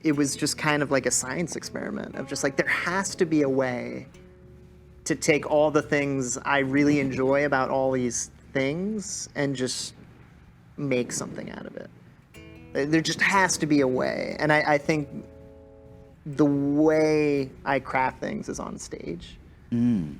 it was just kind of like a science experiment of just like, there has to be a way to take all the things I really enjoy about all these things and just make something out of it. There just has to be a way. And I think the way I craft things is on stage. Because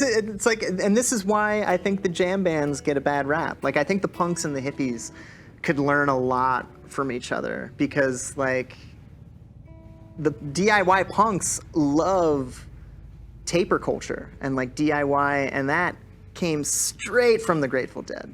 it's like, and this is why I think the jam bands get a bad rap. Like, I think the punks and the hippies could learn a lot from each other, because like the DIY punks love taper culture and like DIY, and that came straight from the Grateful Dead.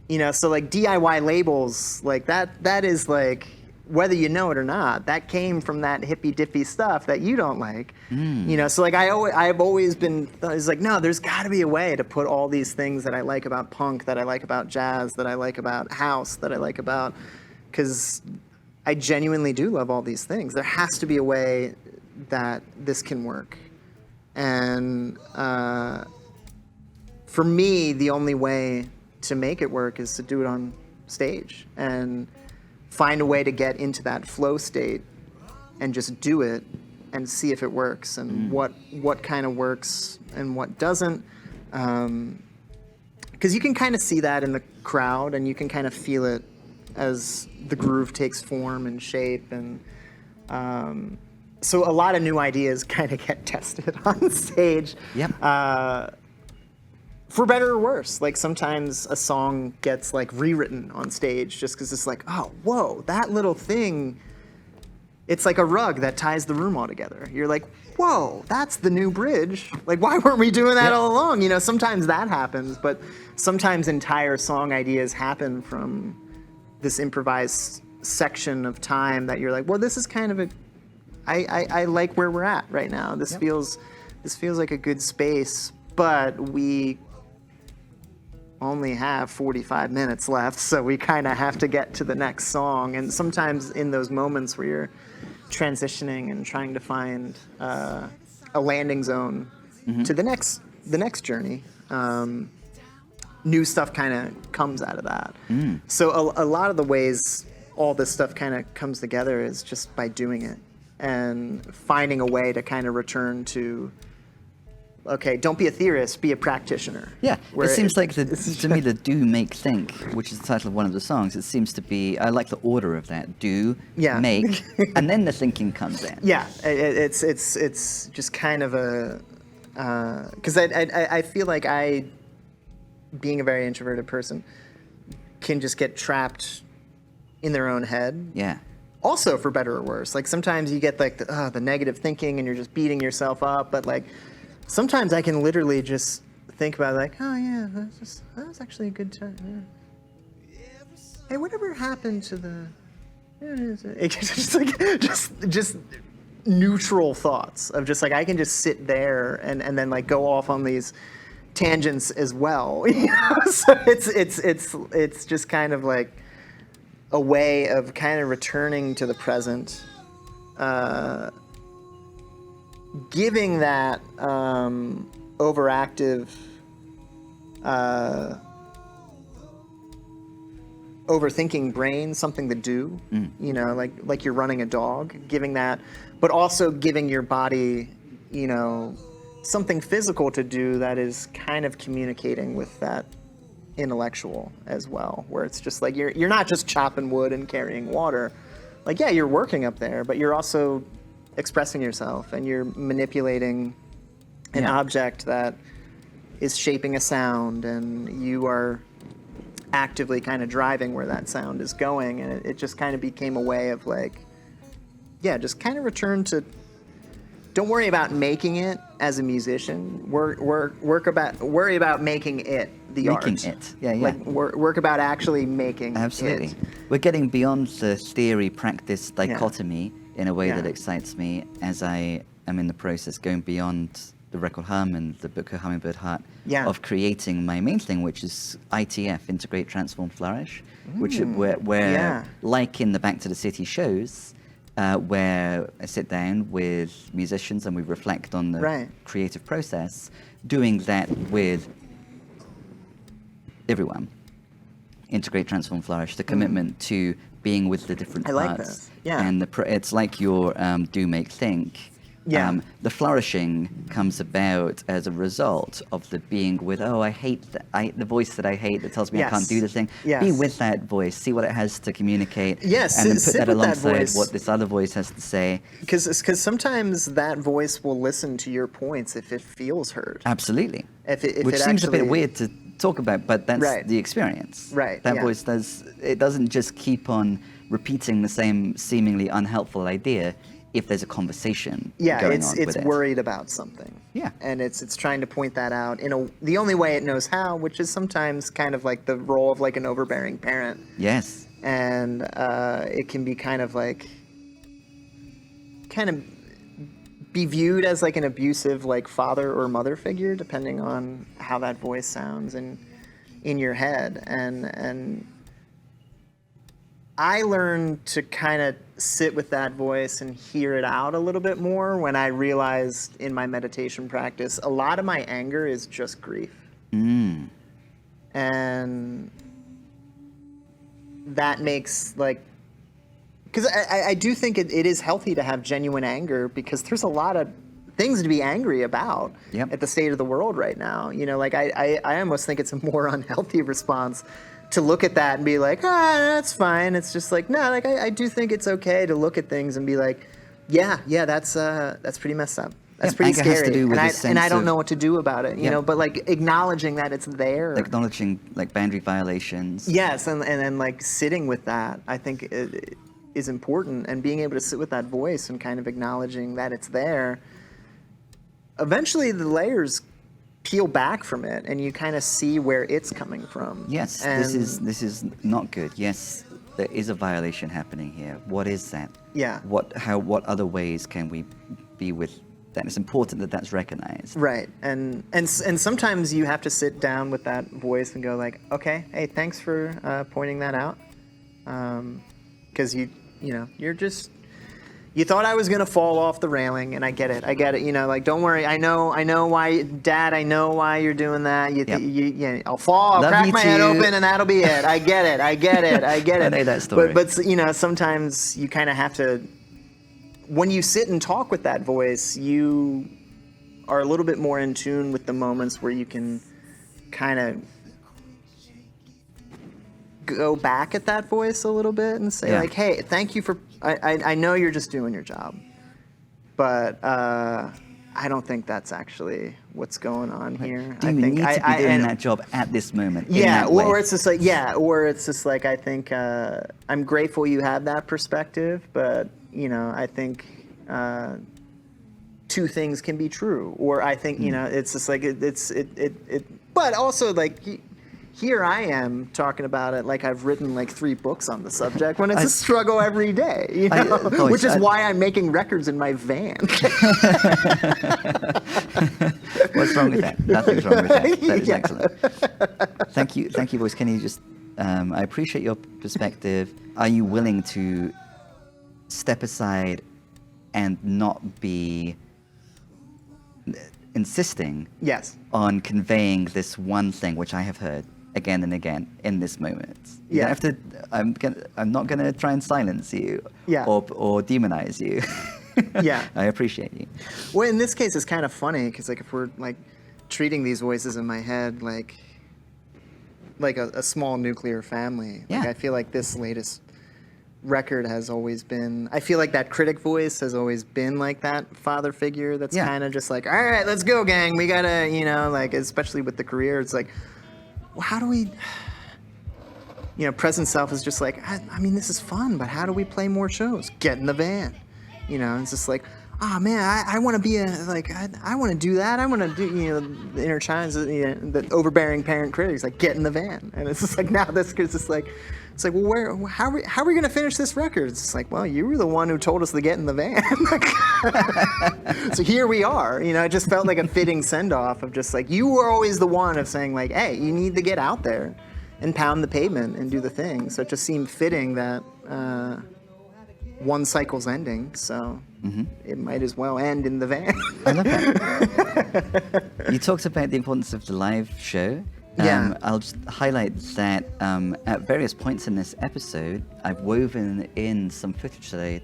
You know, so like DIY labels, like that is like, whether you know it or not, that came from that hippy dippy stuff that you don't like. You know, so like I've always been, it's like, no, there's got to be a way to put all these things that I like about punk, that I like about jazz, that I like about house, that I like about, because I genuinely do love all these things. There has to be a way that this can work. And for me, the only way to make it work is to do it on stage and find a way to get into that flow state and just do it and see if it works, and what kind of works and what doesn't. Because you can kind of see that in the crowd, and you can kind of feel it as the groove takes form and shape. And so a lot of new ideas kind of get tested on stage. Yep. For better or worse. Like, sometimes a song gets like rewritten on stage just because it's like, oh, whoa, that little thing, it's like a rug that ties the room all together. You're like, whoa, that's the new bridge. Like, why weren't we doing that all along? You know, sometimes that happens, but sometimes entire song ideas happen from this improvised section of time that you're like, well, this is kind of I like where we're at right now. This feels like a good space, but we only have 45 minutes left, so we kind of have to get to the next song. And sometimes in those moments where you're transitioning and trying to find a landing zone to the next journey, new stuff kind of comes out of that. So a lot of the ways all this stuff kind of comes together is just by doing it and finding a way to kind of return to, okay, don't be a theorist, be a practitioner. Yeah, it seems like, to me, the do, make, think, which is the title of one of the songs, it seems to be, I like the order of that, do, make, and then the thinking comes in. Yeah, it's just kind of a, because I feel like being a very introverted person, can just get trapped in their own head. Yeah. Also, for better or worse. Like, sometimes you get like the negative thinking and you're just beating yourself up, but like, sometimes I can literally just think about it, like, oh yeah, that was actually a good time. Yeah. Hey, whatever happened to the? Just neutral thoughts of just like, I can just sit there and then like go off on these tangents as well. You know? So it's just kind of like a way of kind of returning to the present. Giving that overactive, overthinking brain something to do, you know, like you're running a dog, giving that, but also giving your body, you know, something physical to do that is kind of communicating with that intellectual as well, where it's just like you're not just chopping wood and carrying water. Like, yeah, you're working up there, but you're also expressing yourself, and you're manipulating an object that is shaping a sound, and you are actively kind of driving where that sound is going. And it just kind of became a way of like, yeah, just kind of return to, don't worry about making it as a musician. Worry about making it the art. Making it, yeah. Like, work about actually making Absolutely. it. We're getting beyond the theory-practice dichotomy in a way that excites me, as I am in the process going beyond the record hum and the book of Hummingbird Heart of creating my main thing, which is ITF, Integrate, Transform, Flourish, which where like in the Back to the City shows, where I sit down with musicians and we reflect on the creative process, doing that with everyone. Integrate, Transform, Flourish, the commitment to being with the different I parts. like this. Yeah. And it's like your do, make, think. Yeah. The flourishing comes about as a result of the being with, I hate the voice that I hate that tells me I can't do the thing. Yes. Be with that voice, see what it has to communicate, Yes, and then put sit that with that alongside voice. what this other voice has to say. Because sometimes that voice will listen to your points if it feels heard. Absolutely. If Which it seems a bit actually- weird to talk about, but that's Right. the experience. Right, That yeah. voice doesn't just keep on repeating the same seemingly unhelpful idea if there's a conversation Yeah, going it's on with it. worried about something. Yeah. And it's trying to point that out the only way it knows how, which is sometimes kind of like the role of like an overbearing parent. Yes. And it can be kind of be viewed as like an abusive like father or mother figure, depending on how that voice sounds in your head. And I learned to kind of sit with that voice and hear it out a little bit more when I realized in my meditation practice, a lot of my anger is just grief. And that makes because I do think it is healthy to have genuine anger, because there's a lot of things to be angry about at the state of the world right now. I almost think it's a more unhealthy response to look at that and be like, that's fine. It's just like, no, I do think it's okay to look at things and be like, yeah, that's pretty messed up. That's pretty anger has to scary. do with And this I sense don't of- know what to do about it, you know, but acknowledging that it's there. Acknowledging boundary violations. Yes, and then sitting with that, I think it is important, and being able to sit with that voice and kind of acknowledging that it's there. Eventually the layers peel back from it and you kind of see where it's coming from. Yes, and this is not good. Yes, there is a violation happening here. What is that? Yeah. What other ways can we be with that? It's important that that's recognized. Right. And sometimes you have to sit down with that voice and go like, okay, hey, thanks for pointing that out. Because you thought I was going to fall off the railing, and I get it. Don't worry. I know why, Dad, I know why you're doing that. I'll fall, I'll Love crack you my head too. open, and that'll be it. I get it. I know that story. But sometimes you kind of have to, when you sit and talk with that voice, you are a little bit more in tune with the moments where you can kind of go back at that voice a little bit and say like, hey, thank you for, I know you're just doing your job, but I don't think that's actually what's going on here. Do you need to be doing that job at this moment? Yeah, in that way? or it's just like, I think I'm grateful you have that perspective, but I think two things can be true, or I think it's just like but also here I am talking about it like I've written 3 books on the subject, when it's a struggle every day, which is why I'm making records in my van. What's wrong with that? Nothing's wrong with that. That is excellent. Thank you, boys. Can you just? I appreciate your perspective. Are you willing to step aside and not be insisting on conveying this one thing, which I have heard again and again in this moment? You don't have to. I'm not gonna try and silence you or demonize you. I appreciate you. Well, in this case, it's kind of funny because if we're treating these voices in my head like a small nuclear family, I feel like this latest record has always been, I feel like that critic voice has always been like that father figure that's kind of just like, all right, let's go, gang, we gotta, especially with the career, it's like, well, how do we, Present Self is just like, I mean, this is fun, but how do we play more shows? Get in the van. It's just like, oh man, I want to be I want to do that. I want to do, the inner child, the overbearing parent critic is like, get in the van. And it's just like, now this is just like, it's like, well, how are we going to finish this record? It's just like, well, you were the one who told us to get in the van. So here we are. It just felt like a fitting send-off of just like, you were always the one of saying like, hey, you need to get out there and pound the pavement and do the thing. So it just seemed fitting that one cycle's ending, so it might as well end in the van. I love that. You talked about the importance of the live show I'll just highlight that at various points in this episode, I've woven in some footage that I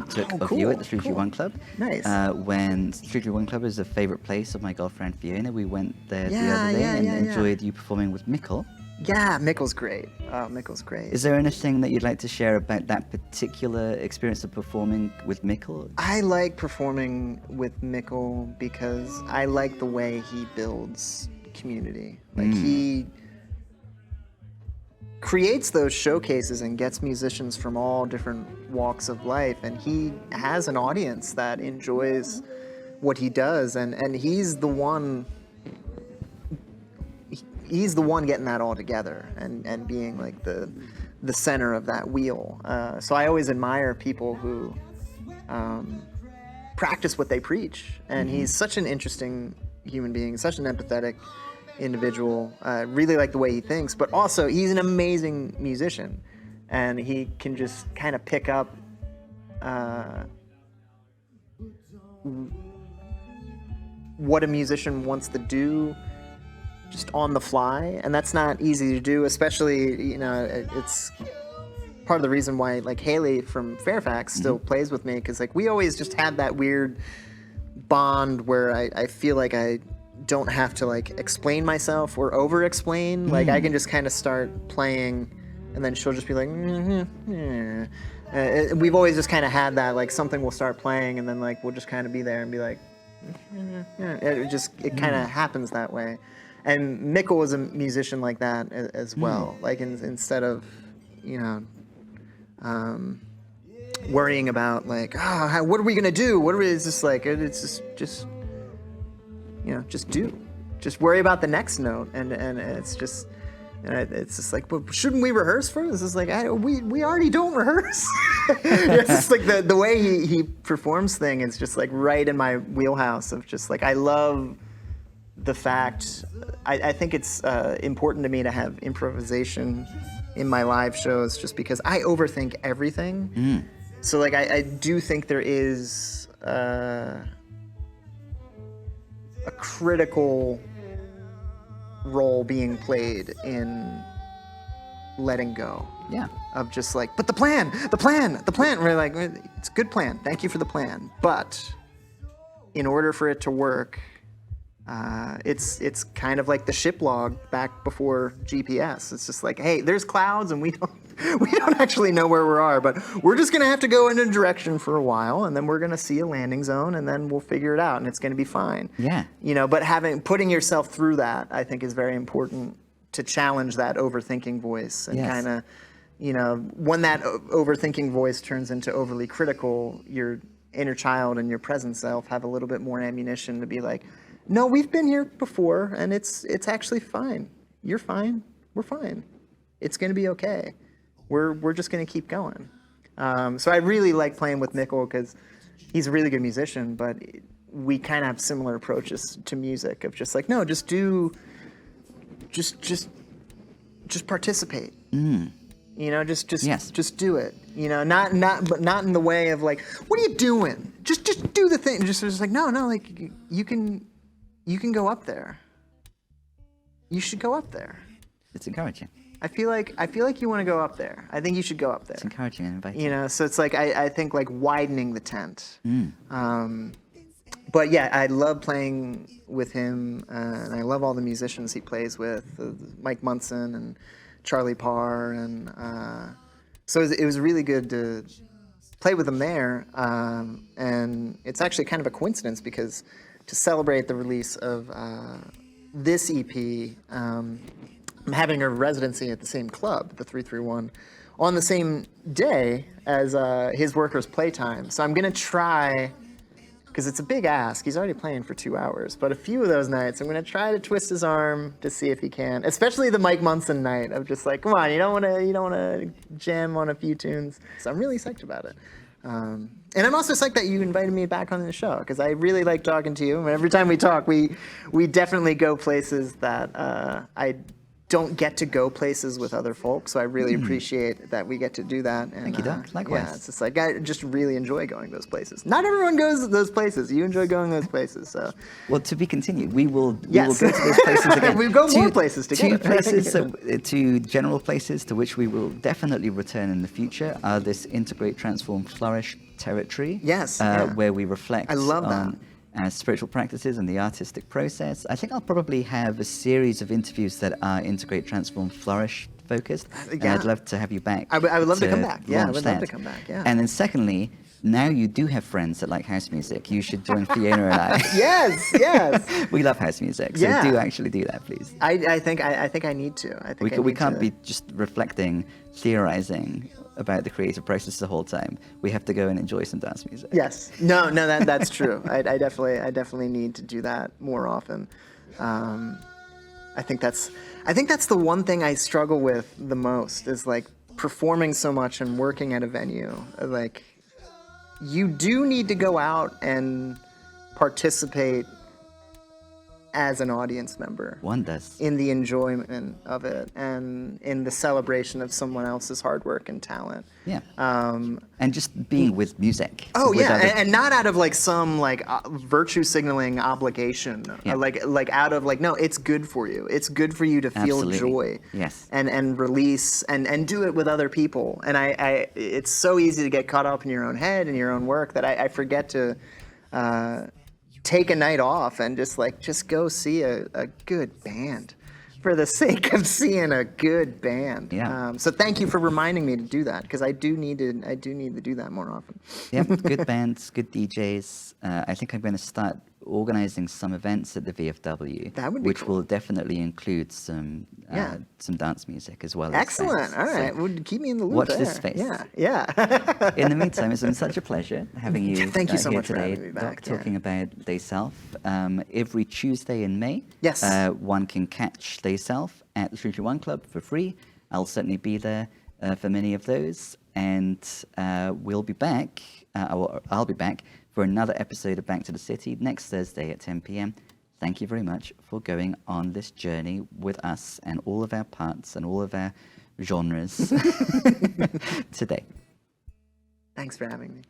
took of you at the 331 Club. Nice. When 331 Club is a favourite place of my girlfriend Fiona. We went there the other day and enjoyed you performing with Mikkel. Yeah, Mikkel's great. Mikkel's great. Is there anything that you'd like to share about that particular experience of performing with Mikkel? I like performing with Mikkel because I like the way he builds community. Like he creates those showcases and gets musicians from all different walks of life, and he has an audience that enjoys what he does, and he's the one getting that all together and being like the center of that wheel. So I always admire people who practice what they preach, and he's such an interesting human being, such an empathetic individual. Really like the way he thinks, but also he's an amazing musician, and he can just kind of pick up what a musician wants to do just on the fly, and that's not easy to do, especially, you know, it's part of the reason why like Haley from Fairfax still plays with me, because like we always just had that weird bond where I feel like I don't have to like explain myself or over explain. Like I can just kind of start playing, and then she'll just be like we've always just kind of had that, like something will start playing and then like we'll just kind of be there and be like it kind of happens that way. And Mikkel was a musician like that as well. Like instead of, you know, worrying about like, what are we gonna do? It's just like it's just you know, just do, just worry about the next note, and it's just like, but shouldn't we rehearse for this? It's like we already don't rehearse. It's just like the way he performs thing is just like right in my wheelhouse of just like I love the fact. I think it's important to me to have improvisation in my live shows, just because I overthink everything. So like I do think there is a critical role being played in letting go. Yeah. Of just like, but the plan. We're like, it's a good plan. Thank you for the plan. But in order for it to work, it's kind of like the ship log back before GPS. It's just like, hey, there's clouds and we don't actually know where we are, but we're just gonna have to go in a direction for a while, and then we're gonna see a landing zone, and then we'll figure it out, and it's gonna be fine. Yeah. You know, but putting yourself through that, I think, is very important to challenge that overthinking voice, and kind of, you know, when that overthinking voice turns into overly critical, your inner child and your present self have a little bit more ammunition to be like, no, we've been here before, and it's actually fine. You're fine. We're fine. It's going to be okay. We're just going to keep going. So I really like playing with Mikkel because he's a really good musician, but we kind of have similar approaches to music of just like, no, just participate. You know, just do it. You know, not in the way of like, what are you doing? Just do the thing. Just like, no, like you can go up there. You should go up there. It's encouraging. I feel like you want to go up there. I think you should go up there. It's encouraging and inviting. You know, so it's like I think like widening the tent. But yeah, I love playing with him, and I love all the musicians he plays with, Mike Munson and Charlie Parr, and so it was really good to play with him there. And it's actually kind of a coincidence because to celebrate the release of this EP, I'm having a residency at the same club, the 331, on the same day as his workers' playtime. So I'm going to try, because it's a big ask. He's already playing for 2 hours. But a few of those nights, I'm going to try to twist his arm to see if he can. Especially the Mike Munson night of just like, come on, you don't want to jam on a few tunes. So I'm really psyched about it. And I'm also psyched that you invited me back on the show, because I really like talking to you. And every time we talk, we definitely go places that don't get to go places with other folks, so I really appreciate that we get to do that. And, Thank you, Doc. Likewise. Yeah, it's just like I just really enjoy going those places. Not everyone goes to those places. You enjoy going those places, so. Well, to be continued. We will go Yes. to those places again. We go more places together. Two places, two general places to which we will definitely return in the future are this Integrate, Transform, Flourish territory. Yes, yeah. Where we reflect I love on spiritual practices and the artistic process. I think I'll probably have a series of interviews that are Integrate, Transform, Flourish focused. And I'd love to have you back. I would love to come back. Yeah, I launch would love that. to come back. Yeah. And then secondly, now you do have friends that like house music. You should join Fiona and I. Yes. We love house music, so do actually do that, please. I think I need to. I think we can't be just reflecting, theorizing about the creative process the whole time. We have to go and enjoy some dance music. Yes. No, that's true. I definitely need to do that more often. I think that's the one thing I struggle with the most is like performing so much and working at a venue. Like, you do need to go out and participate as an audience member. One does. In the enjoyment of it and in the celebration of someone else's hard work and talent. Yeah. And just being with music. Oh with yeah, other... and not out of like some like virtue signaling obligation. Yeah. Like out of like, no, it's good for you. It's good for you to feel Absolutely. joy. Yes. And release and do it with other people. And I it's so easy to get caught up in your own head and your own work that I forget to take a night off and just go see a good band for the sake of seeing a good band. Yeah. So thank you for reminding me to do that, because I do need to do that more often. Yeah, good bands, good DJs. I think I'm going to start organizing some events at the VFW, That would be which cool. will definitely include some dance music as well. Excellent. As All bands. right. So Well, keep me in the loop watch there. this space. Yeah. in the meantime, it's been such a pleasure having you. Thank you so here much for today, having me back, Doc, talking about THEYSELF. Every Tuesday in May, Yes. One can catch THEYSELF at the 321 Club for free. I'll certainly be there for many of those, and we'll be back. I'll be back for another episode of Back to the City next Thursday at 10 p.m. Thank you very much for going on this journey with us and all of our parts and all of our genres today. Thanks for having me.